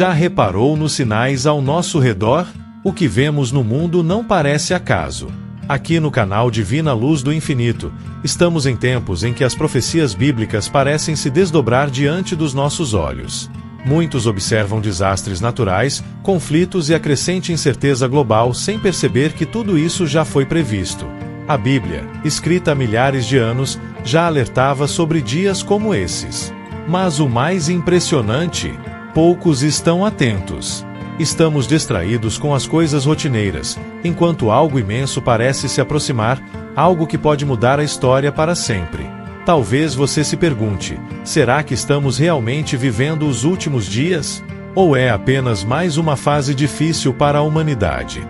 Já reparou nos sinais ao nosso redor? O que vemos no mundo não parece acaso. Aqui no canal Divina Luz do Infinito, estamos em tempos em que as profecias bíblicas parecem se desdobrar diante dos nossos olhos. Muitos observam desastres naturais, conflitos e a crescente incerteza global sem perceber que tudo isso já foi previsto. A Bíblia, escrita há milhares de anos, já alertava sobre dias como esses. Mas o mais impressionante, poucos estão atentos. Estamos distraídos com as coisas rotineiras, enquanto algo imenso parece se aproximar, algo que pode mudar a história para sempre. Talvez você se pergunte, será que estamos realmente vivendo os últimos dias? Ou é apenas mais uma fase difícil para a humanidade?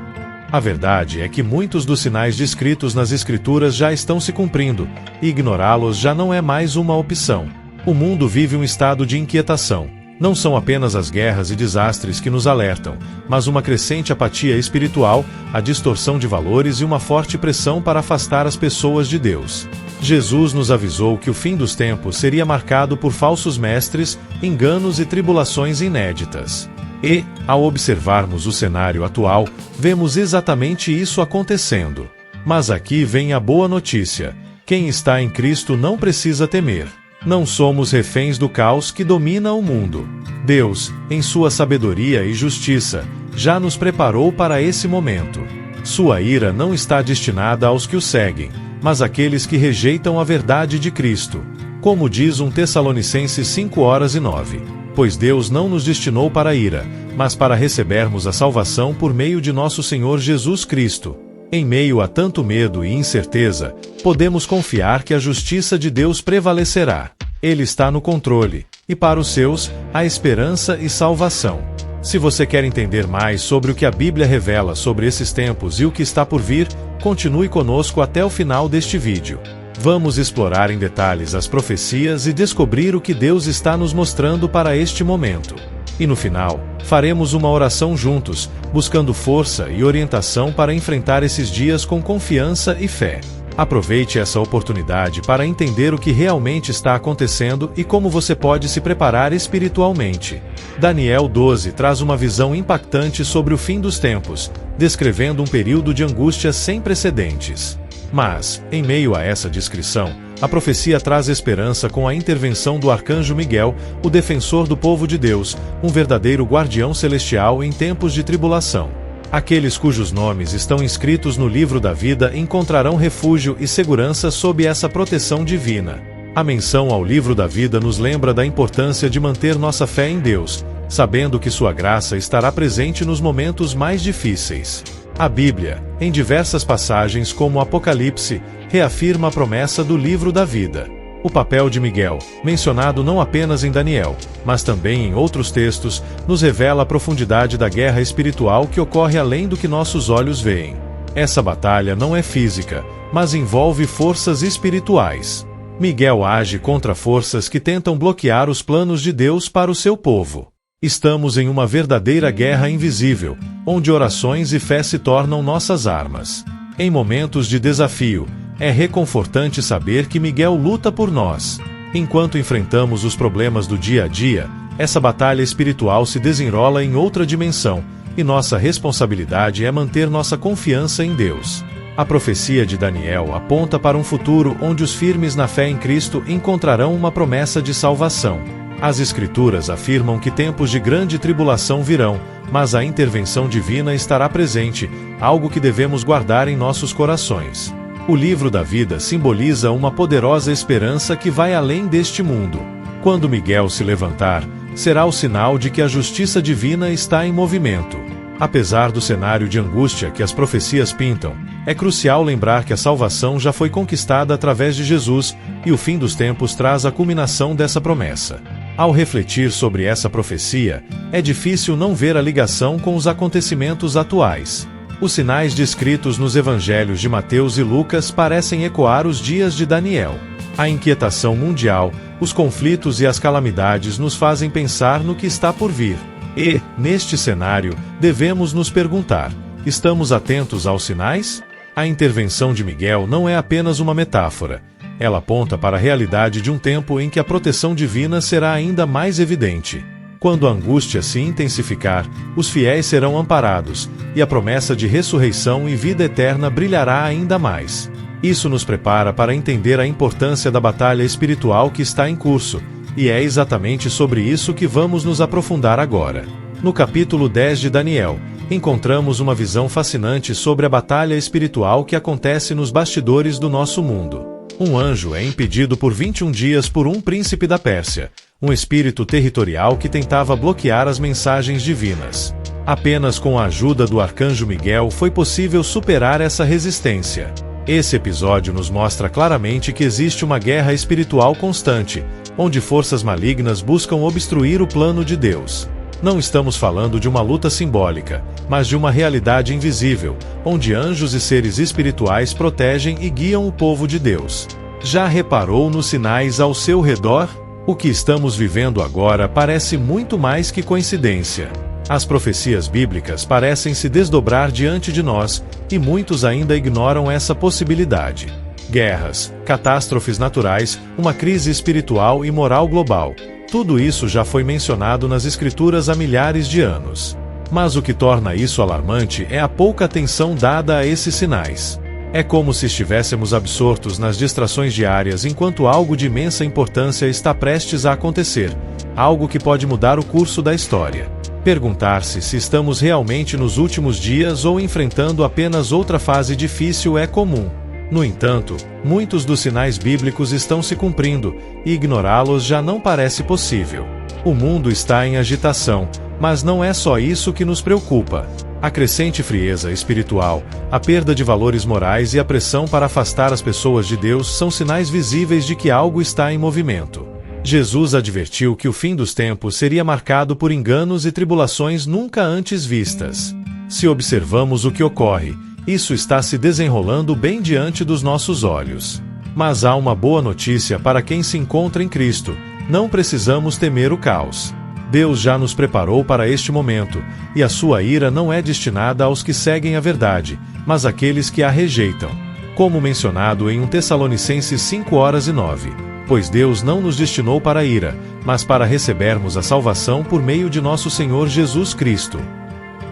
A verdade é que muitos dos sinais descritos nas Escrituras já estão se cumprindo, e ignorá-los já não é mais uma opção. O mundo vive um estado de inquietação. Não são apenas as guerras e desastres que nos alertam, mas uma crescente apatia espiritual, a distorção de valores e uma forte pressão para afastar as pessoas de Deus. Jesus nos avisou que o fim dos tempos seria marcado por falsos mestres, enganos e tribulações inéditas. E, ao observarmos o cenário atual, vemos exatamente isso acontecendo. Mas aqui vem a boa notícia: quem está em Cristo não precisa temer. Não somos reféns do caos que domina o mundo. Deus, em sua sabedoria e justiça, já nos preparou para esse momento. Sua ira não está destinada aos que o seguem, mas àqueles que rejeitam a verdade de Cristo. Como diz 1 Tessalonicenses 5:9. Pois Deus não nos destinou para a ira, mas para recebermos a salvação por meio de nosso Senhor Jesus Cristo. Em meio a tanto medo e incerteza, podemos confiar que a justiça de Deus prevalecerá. Ele está no controle, e para os seus, há esperança e salvação. Se você quer entender mais sobre o que a Bíblia revela sobre esses tempos e o que está por vir, continue conosco até o final deste vídeo. Vamos explorar em detalhes as profecias e descobrir o que Deus está nos mostrando para este momento. E no final, faremos uma oração juntos, buscando força e orientação para enfrentar esses dias com confiança e fé. Aproveite essa oportunidade para entender o que realmente está acontecendo e como você pode se preparar espiritualmente. Daniel 12 traz uma visão impactante sobre o fim dos tempos, descrevendo um período de angústia sem precedentes. Mas, em meio a essa descrição, a profecia traz esperança com a intervenção do arcanjo Miguel, o defensor do povo de Deus, um verdadeiro guardião celestial em tempos de tribulação. Aqueles cujos nomes estão inscritos no livro da vida encontrarão refúgio e segurança sob essa proteção divina. A menção ao livro da vida nos lembra da importância de manter nossa fé em Deus, sabendo que sua graça estará presente nos momentos mais difíceis. A Bíblia, em diversas passagens como Apocalipse, reafirma a promessa do livro da vida. O papel de Miguel, mencionado não apenas em Daniel, mas também em outros textos, nos revela a profundidade da guerra espiritual que ocorre além do que nossos olhos veem. Essa batalha não é física, mas envolve forças espirituais. Miguel age contra forças que tentam bloquear os planos de Deus para o seu povo. Estamos em uma verdadeira guerra invisível, onde orações e fé se tornam nossas armas. Em momentos de desafio, é reconfortante saber que Miguel luta por nós. Enquanto enfrentamos os problemas do dia a dia, essa batalha espiritual se desenrola em outra dimensão, e nossa responsabilidade é manter nossa confiança em Deus. A profecia de Daniel aponta para um futuro onde os firmes na fé em Cristo encontrarão uma promessa de salvação. As Escrituras afirmam que tempos de grande tribulação virão, mas a intervenção divina estará presente, algo que devemos guardar em nossos corações. O livro da vida simboliza uma poderosa esperança que vai além deste mundo. Quando Miguel se levantar, será o sinal de que a justiça divina está em movimento. Apesar do cenário de angústia que as profecias pintam, é crucial lembrar que a salvação já foi conquistada através de Jesus, e o fim dos tempos traz a culminação dessa promessa. Ao refletir sobre essa profecia, é difícil não ver a ligação com os acontecimentos atuais. Os sinais descritos nos evangelhos de Mateus e Lucas parecem ecoar os dias de Daniel. A inquietação mundial, os conflitos e as calamidades nos fazem pensar no que está por vir. E, neste cenário, devemos nos perguntar: estamos atentos aos sinais? A intervenção de Miguel não é apenas uma metáfora. Ela aponta para a realidade de um tempo em que a proteção divina será ainda mais evidente. Quando a angústia se intensificar, os fiéis serão amparados, e a promessa de ressurreição e vida eterna brilhará ainda mais. Isso nos prepara para entender a importância da batalha espiritual que está em curso, e é exatamente sobre isso que vamos nos aprofundar agora. No capítulo 10 de Daniel, encontramos uma visão fascinante sobre a batalha espiritual que acontece nos bastidores do nosso mundo. Um anjo é impedido por 21 dias por um príncipe da Pérsia, um espírito territorial que tentava bloquear as mensagens divinas. Apenas com a ajuda do arcanjo Miguel foi possível superar essa resistência. Esse episódio nos mostra claramente que existe uma guerra espiritual constante, onde forças malignas buscam obstruir o plano de Deus. Não estamos falando de uma luta simbólica, mas de uma realidade invisível, onde anjos e seres espirituais protegem e guiam o povo de Deus. Já reparou nos sinais ao seu redor? O que estamos vivendo agora parece muito mais que coincidência. As profecias bíblicas parecem se desdobrar diante de nós, e muitos ainda ignoram essa possibilidade. Guerras, catástrofes naturais, uma crise espiritual e moral global. Tudo isso já foi mencionado nas Escrituras há milhares de anos. Mas o que torna isso alarmante é a pouca atenção dada a esses sinais. É como se estivéssemos absortos nas distrações diárias enquanto algo de imensa importância está prestes a acontecer, algo que pode mudar o curso da história. Perguntar-se se estamos realmente nos últimos dias ou enfrentando apenas outra fase difícil é comum. No entanto, muitos dos sinais bíblicos estão se cumprindo, e ignorá-los já não parece possível. O mundo está em agitação, mas não é só isso que nos preocupa. A crescente frieza espiritual, a perda de valores morais e a pressão para afastar as pessoas de Deus são sinais visíveis de que algo está em movimento. Jesus advertiu que o fim dos tempos seria marcado por enganos e tribulações nunca antes vistas. Se observamos o que ocorre, isso está se desenrolando bem diante dos nossos olhos. Mas há uma boa notícia para quem se encontra em Cristo: não precisamos temer o caos. Deus já nos preparou para este momento, e a sua ira não é destinada aos que seguem a verdade, mas àqueles que a rejeitam. Como mencionado em 1 Tessalonicenses 5:9. Pois Deus não nos destinou para a ira, mas para recebermos a salvação por meio de nosso Senhor Jesus Cristo.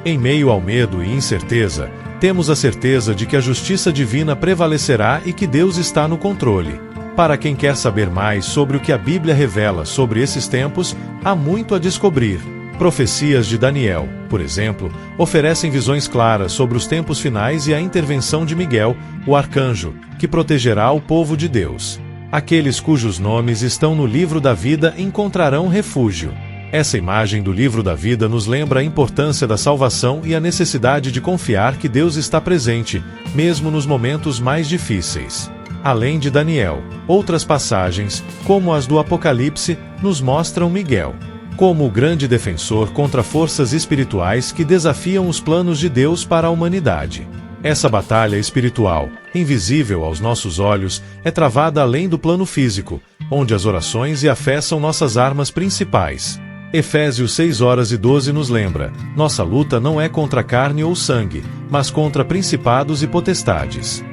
Em meio ao medo e incerteza, temos a certeza de que a justiça divina prevalecerá e que Deus está no controle. Para quem quer saber mais sobre o que a Bíblia revela sobre esses tempos, há muito a descobrir. Profecias de Daniel, por exemplo, oferecem visões claras sobre os tempos finais e a intervenção de Miguel, o arcanjo, que protegerá o povo de Deus. Aqueles cujos nomes estão no livro da vida encontrarão refúgio. Essa imagem do livro da vida nos lembra a importância da salvação e a necessidade de confiar que Deus está presente, mesmo nos momentos mais difíceis. Além de Daniel, outras passagens, como as do Apocalipse, nos mostram Miguel como o grande defensor contra forças espirituais que desafiam os planos de Deus para a humanidade. Essa batalha espiritual, invisível aos nossos olhos, é travada além do plano físico, onde as orações e a fé são nossas armas principais. Efésios 6:12 nos lembra: nossa luta não é contra carne ou sangue, mas contra principados e potestades.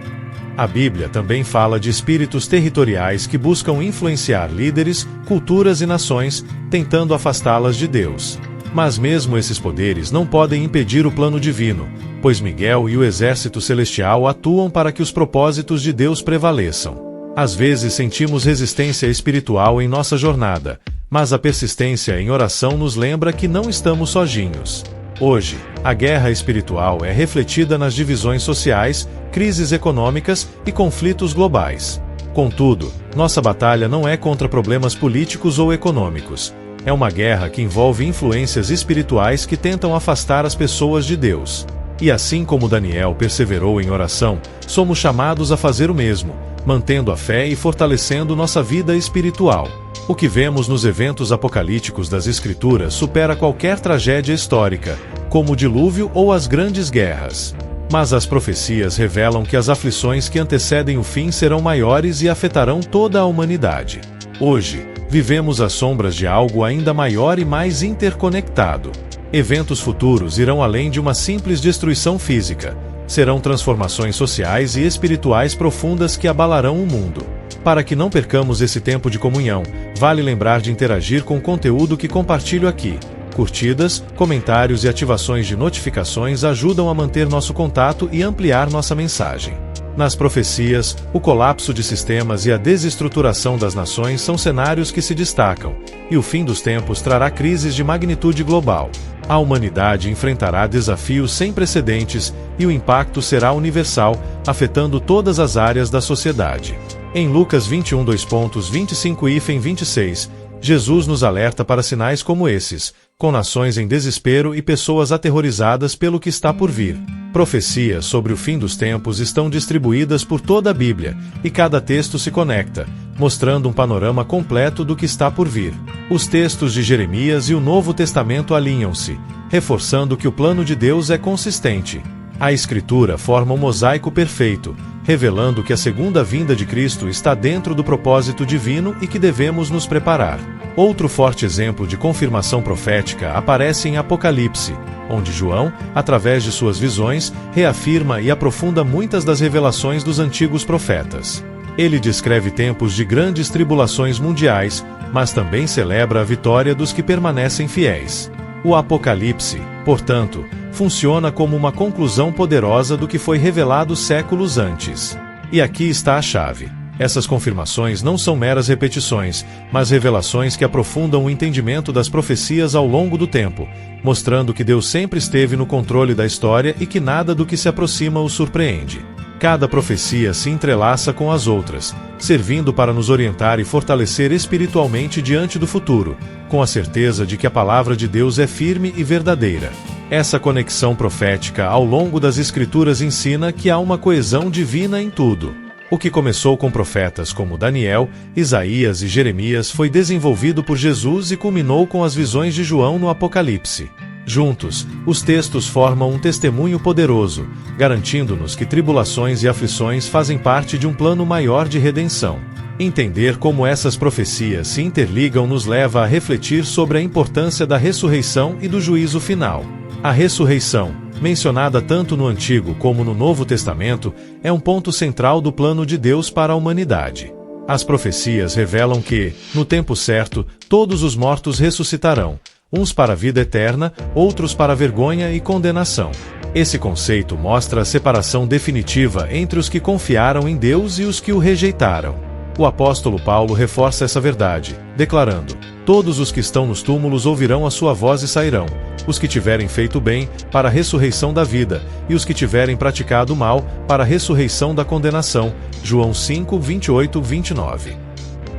A Bíblia também fala de espíritos territoriais que buscam influenciar líderes, culturas e nações, tentando afastá-las de Deus. Mas mesmo esses poderes não podem impedir o plano divino, pois Miguel e o exército celestial atuam para que os propósitos de Deus prevaleçam. Às vezes sentimos resistência espiritual em nossa jornada, mas a persistência em oração nos lembra que não estamos sozinhos. Hoje, a guerra espiritual é refletida nas divisões sociais, crises econômicas e conflitos globais. Contudo, nossa batalha não é contra problemas políticos ou econômicos. É uma guerra que envolve influências espirituais que tentam afastar as pessoas de Deus. E assim como Daniel perseverou em oração, somos chamados a fazer o mesmo, mantendo a fé e fortalecendo nossa vida espiritual. O que vemos nos eventos apocalípticos das Escrituras supera qualquer tragédia histórica, como o dilúvio ou as grandes guerras. Mas as profecias revelam que as aflições que antecedem o fim serão maiores e afetarão toda a humanidade. Hoje, vivemos às sombras de algo ainda maior e mais interconectado. Eventos futuros irão além de uma simples destruição física. Serão transformações sociais e espirituais profundas que abalarão o mundo. Para que não percamos esse tempo de comunhão, vale lembrar de interagir com o conteúdo que compartilho aqui. Curtidas, comentários e ativações de notificações ajudam a manter nosso contato e ampliar nossa mensagem. Nas profecias, o colapso de sistemas e a desestruturação das nações são cenários que se destacam, e o fim dos tempos trará crises de magnitude global. A humanidade enfrentará desafios sem precedentes e o impacto será universal, afetando todas as áreas da sociedade. Em Lucas 21:25-26, Jesus nos alerta para sinais como esses, com nações em desespero e pessoas aterrorizadas pelo que está por vir. Profecias sobre o fim dos tempos estão distribuídas por toda a Bíblia, e cada texto se conecta, mostrando um panorama completo do que está por vir. Os textos de Jeremias e o Novo Testamento alinham-se, reforçando que o plano de Deus é consistente. A Escritura forma um mosaico perfeito, revelando que a segunda vinda de Cristo está dentro do propósito divino e que devemos nos preparar. Outro forte exemplo de confirmação profética aparece em Apocalipse, onde João, através de suas visões, reafirma e aprofunda muitas das revelações dos antigos profetas. Ele descreve tempos de grandes tribulações mundiais, mas também celebra a vitória dos que permanecem fiéis. O Apocalipse, portanto, funciona como uma conclusão poderosa do que foi revelado séculos antes. E aqui está a chave. Essas confirmações não são meras repetições, mas revelações que aprofundam o entendimento das profecias ao longo do tempo, mostrando que Deus sempre esteve no controle da história e que nada do que se aproxima o surpreende. Cada profecia se entrelaça com as outras, servindo para nos orientar e fortalecer espiritualmente diante do futuro, com a certeza de que a palavra de Deus é firme e verdadeira. Essa conexão profética ao longo das Escrituras ensina que há uma coesão divina em tudo. O que começou com profetas como Daniel, Isaías e Jeremias foi desenvolvido por Jesus e culminou com as visões de João no Apocalipse. Juntos, os textos formam um testemunho poderoso, garantindo-nos que tribulações e aflições fazem parte de um plano maior de redenção. Entender como essas profecias se interligam nos leva a refletir sobre a importância da ressurreição e do juízo final. A ressurreição, mencionada tanto no Antigo como no Novo Testamento, é um ponto central do plano de Deus para a humanidade. As profecias revelam que, no tempo certo, todos os mortos ressuscitarão, uns para a vida eterna, outros para a vergonha e condenação. Esse conceito mostra a separação definitiva entre os que confiaram em Deus e os que o rejeitaram. O apóstolo Paulo reforça essa verdade, declarando: todos os que estão nos túmulos ouvirão a sua voz e sairão, os que tiverem feito bem, para a ressurreição da vida, e os que tiverem praticado o mal, para a ressurreição da condenação. João 5:28-29.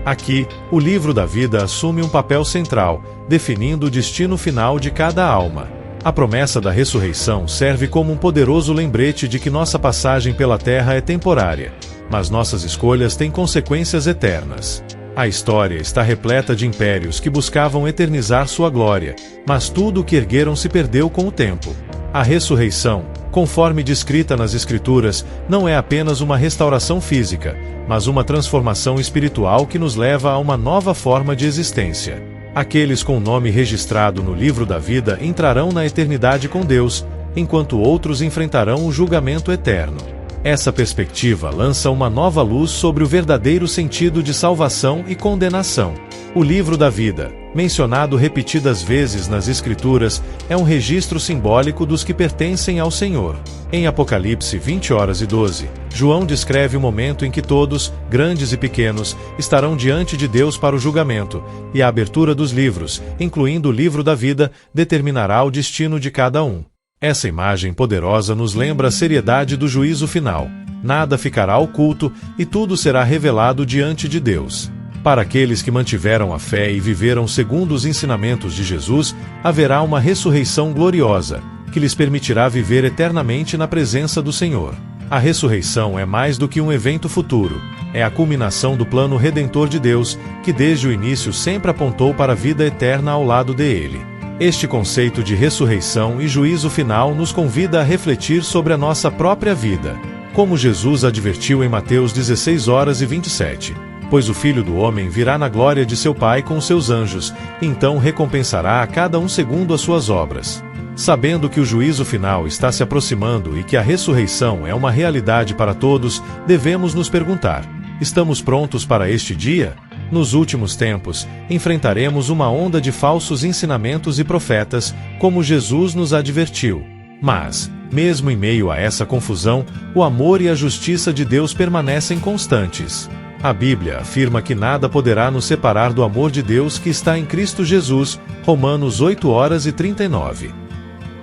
Aqui, o livro da vida assume um papel central, definindo o destino final de cada alma. A promessa da ressurreição serve como um poderoso lembrete de que nossa passagem pela terra é temporária, mas nossas escolhas têm consequências eternas. A história está repleta de impérios que buscavam eternizar sua glória, mas tudo o que ergueram se perdeu com o tempo. A ressurreição, conforme descrita nas Escrituras, não é apenas uma restauração física, mas uma transformação espiritual que nos leva a uma nova forma de existência. Aqueles com o nome registrado no livro da vida entrarão na eternidade com Deus, enquanto outros enfrentarão o julgamento eterno. Essa perspectiva lança uma nova luz sobre o verdadeiro sentido de salvação e condenação. O livro da vida, mencionado repetidas vezes nas Escrituras, é um registro simbólico dos que pertencem ao Senhor. Em Apocalipse 20:12, João descreve o momento em que todos, grandes e pequenos, estarão diante de Deus para o julgamento, e a abertura dos livros, incluindo o livro da vida, determinará o destino de cada um. Essa imagem poderosa nos lembra a seriedade do juízo final. Nada ficará oculto e tudo será revelado diante de Deus. Para aqueles que mantiveram a fé e viveram segundo os ensinamentos de Jesus, haverá uma ressurreição gloriosa, que lhes permitirá viver eternamente na presença do Senhor. A ressurreição é mais do que um evento futuro. É a culminação do plano redentor de Deus, que desde o início sempre apontou para a vida eterna ao lado dele. Este conceito de ressurreição e juízo final nos convida a refletir sobre a nossa própria vida. Como Jesus advertiu em Mateus 16:27. Pois o Filho do Homem virá na glória de seu Pai com seus anjos, então recompensará a cada um segundo as suas obras. Sabendo que o juízo final está se aproximando e que a ressurreição é uma realidade para todos, devemos nos perguntar: estamos prontos para este dia? Nos últimos tempos, enfrentaremos uma onda de falsos ensinamentos e profetas, como Jesus nos advertiu. Mas, mesmo em meio a essa confusão, o amor e a justiça de Deus permanecem constantes. A Bíblia afirma que nada poderá nos separar do amor de Deus que está em Cristo Jesus, Romanos 8:39.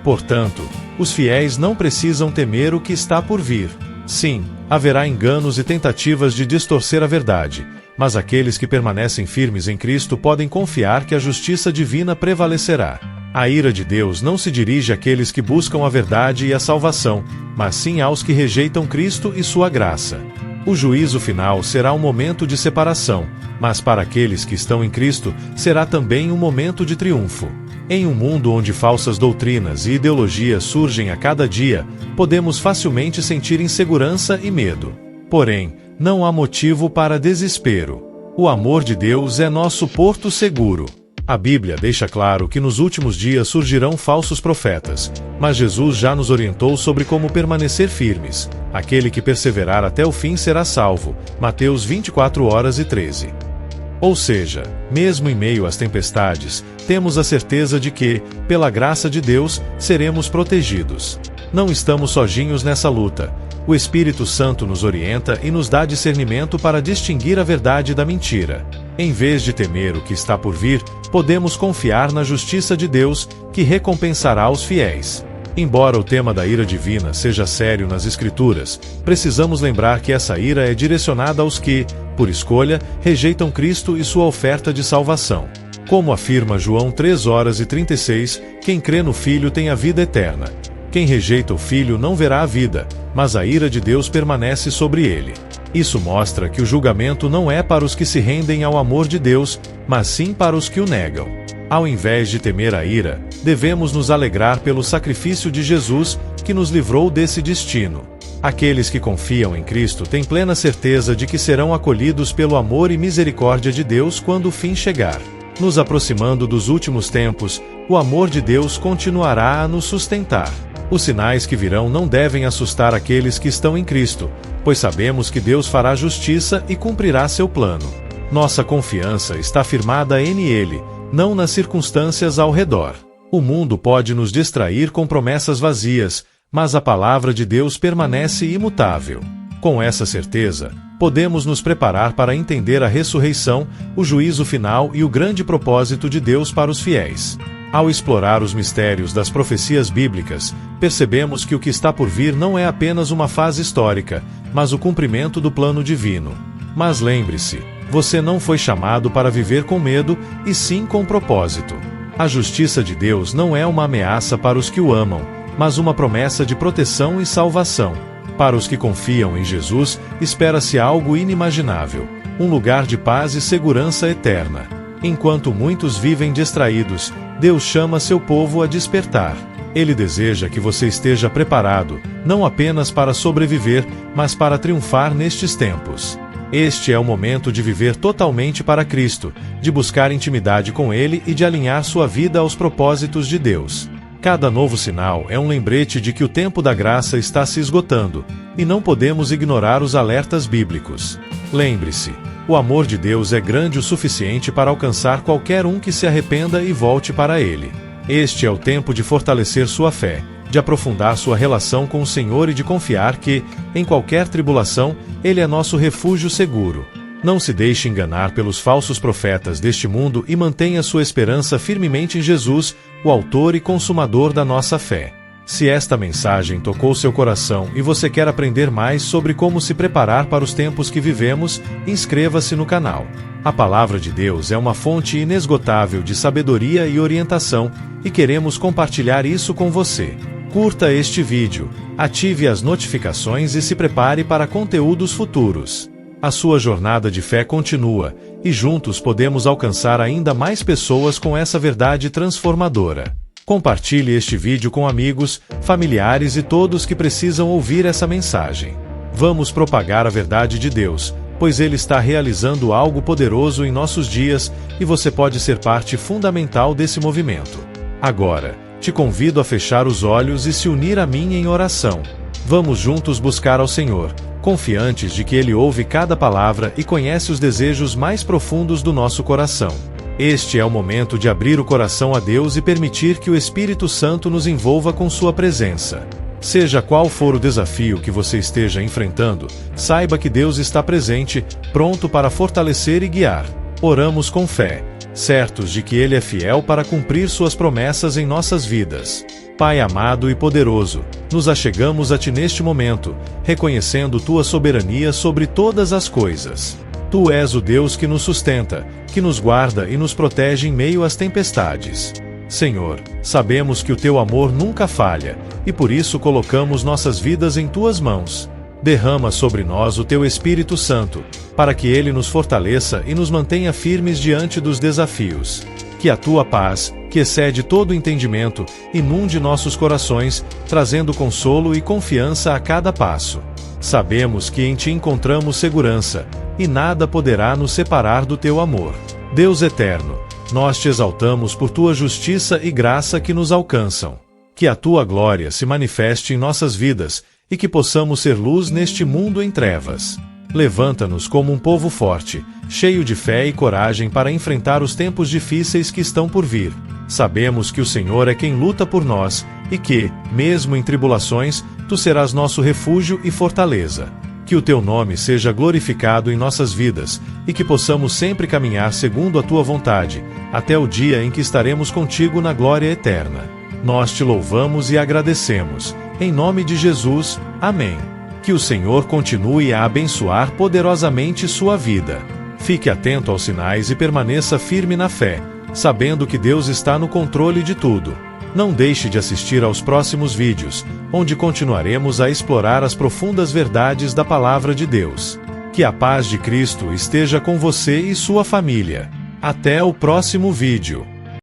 Portanto, os fiéis não precisam temer o que está por vir. Sim, haverá enganos e tentativas de distorcer a verdade, mas aqueles que permanecem firmes em Cristo podem confiar que a justiça divina prevalecerá. A ira de Deus não se dirige àqueles que buscam a verdade e a salvação, mas sim aos que rejeitam Cristo e sua graça. O juízo final será um momento de separação, mas para aqueles que estão em Cristo, será também um momento de triunfo. Em um mundo onde falsas doutrinas e ideologias surgem a cada dia, podemos facilmente sentir insegurança e medo. Porém, não há motivo para desespero. O amor de Deus é nosso porto seguro. A Bíblia deixa claro que nos últimos dias surgirão falsos profetas, mas Jesus já nos orientou sobre como permanecer firmes. Aquele que perseverar até o fim será salvo. Mateus 24:13. Ou seja, mesmo em meio às tempestades, temos a certeza de que, pela graça de Deus, seremos protegidos. Não estamos sozinhos nessa luta. O Espírito Santo nos orienta e nos dá discernimento para distinguir a verdade da mentira. Em vez de temer o que está por vir, podemos confiar na justiça de Deus, que recompensará os fiéis. Embora o tema da ira divina seja sério nas Escrituras, precisamos lembrar que essa ira é direcionada aos que, por escolha, rejeitam Cristo e sua oferta de salvação. Como afirma João 3:36, quem crê no Filho tem a vida eterna. Quem rejeita o Filho não verá a vida, mas a ira de Deus permanece sobre ele. Isso mostra que o julgamento não é para os que se rendem ao amor de Deus, mas sim para os que o negam. Ao invés de temer a ira, devemos nos alegrar pelo sacrifício de Jesus, que nos livrou desse destino. Aqueles que confiam em Cristo têm plena certeza de que serão acolhidos pelo amor e misericórdia de Deus quando o fim chegar. Nos aproximando dos últimos tempos, o amor de Deus continuará a nos sustentar. Os sinais que virão não devem assustar aqueles que estão em Cristo, pois sabemos que Deus fará justiça e cumprirá seu plano. Nossa confiança está firmada nele, não nas circunstâncias ao redor. O mundo pode nos distrair com promessas vazias, mas a palavra de Deus permanece imutável. Com essa certeza, podemos nos preparar para entender a ressurreição, o juízo final e o grande propósito de Deus para os fiéis. Ao explorar os mistérios das profecias bíblicas, percebemos que o que está por vir não é apenas uma fase histórica, mas o cumprimento do plano divino. Mas lembre-se, você não foi chamado para viver com medo, e sim com propósito. A justiça de Deus não é uma ameaça para os que o amam, mas uma promessa de proteção e salvação. Para os que confiam em Jesus, espera-se algo inimaginável, um lugar de paz e segurança eterna. Enquanto muitos vivem distraídos, Deus chama seu povo a despertar. Ele deseja que você esteja preparado, não apenas para sobreviver, mas para triunfar nestes tempos. Este é o momento de viver totalmente para Cristo, de buscar intimidade com Ele e de alinhar sua vida aos propósitos de Deus. Cada novo sinal é um lembrete de que o tempo da graça está se esgotando, e não podemos ignorar os alertas bíblicos. Lembre-se, o amor de Deus é grande o suficiente para alcançar qualquer um que se arrependa e volte para Ele. Este é o tempo de fortalecer sua fé, de aprofundar sua relação com o Senhor e de confiar que, em qualquer tribulação, Ele é nosso refúgio seguro. Não se deixe enganar pelos falsos profetas deste mundo e mantenha sua esperança firmemente em Jesus, o autor e consumador da nossa fé. Se esta mensagem tocou seu coração e você quer aprender mais sobre como se preparar para os tempos que vivemos, inscreva-se no canal. A Palavra de Deus é uma fonte inesgotável de sabedoria e orientação, e queremos compartilhar isso com você. Curta este vídeo, ative as notificações e se prepare para conteúdos futuros. A sua jornada de fé continua, e juntos podemos alcançar ainda mais pessoas com essa verdade transformadora. Compartilhe este vídeo com amigos, familiares e todos que precisam ouvir essa mensagem. Vamos propagar a verdade de Deus, pois Ele está realizando algo poderoso em nossos dias e você pode ser parte fundamental desse movimento. Agora, te convido a fechar os olhos e se unir a mim em oração. Vamos juntos buscar ao Senhor, confiantes de que Ele ouve cada palavra e conhece os desejos mais profundos do nosso coração. Este é o momento de abrir o coração a Deus e permitir que o Espírito Santo nos envolva com sua presença. Seja qual for o desafio que você esteja enfrentando, saiba que Deus está presente, pronto para fortalecer e guiar. Oramos com fé, certos de que Ele é fiel para cumprir suas promessas em nossas vidas. Pai amado e poderoso, nos achegamos a Ti neste momento, reconhecendo Tua soberania sobre todas as coisas. Tu és o Deus que nos sustenta, que nos guarda e nos protege em meio às tempestades. Senhor, sabemos que o Teu amor nunca falha, e por isso colocamos nossas vidas em Tuas mãos. Derrama sobre nós o Teu Espírito Santo, para que Ele nos fortaleça e nos mantenha firmes diante dos desafios. Que a Tua paz, que excede todo entendimento, inunde nossos corações, trazendo consolo e confiança a cada passo. Sabemos que em Ti encontramos segurança, e nada poderá nos separar do Teu amor. Deus eterno, nós Te exaltamos por Tua justiça e graça que nos alcançam. Que a Tua glória se manifeste em nossas vidas, e que possamos ser luz neste mundo em trevas. Levanta-nos como um povo forte, cheio de fé e coragem para enfrentar os tempos difíceis que estão por vir. Sabemos que o Senhor é quem luta por nós, e que, mesmo em tribulações, Tu serás nosso refúgio e fortaleza. Que o Teu nome seja glorificado em nossas vidas, e que possamos sempre caminhar segundo a Tua vontade, até o dia em que estaremos contigo na glória eterna. Nós Te louvamos e agradecemos. Em nome de Jesus, amém. Que o Senhor continue a abençoar poderosamente sua vida. Fique atento aos sinais e permaneça firme na fé, sabendo que Deus está no controle de tudo. Não deixe de assistir aos próximos vídeos, onde continuaremos a explorar as profundas verdades da Palavra de Deus. Que a paz de Cristo esteja com você e sua família. Até o próximo vídeo.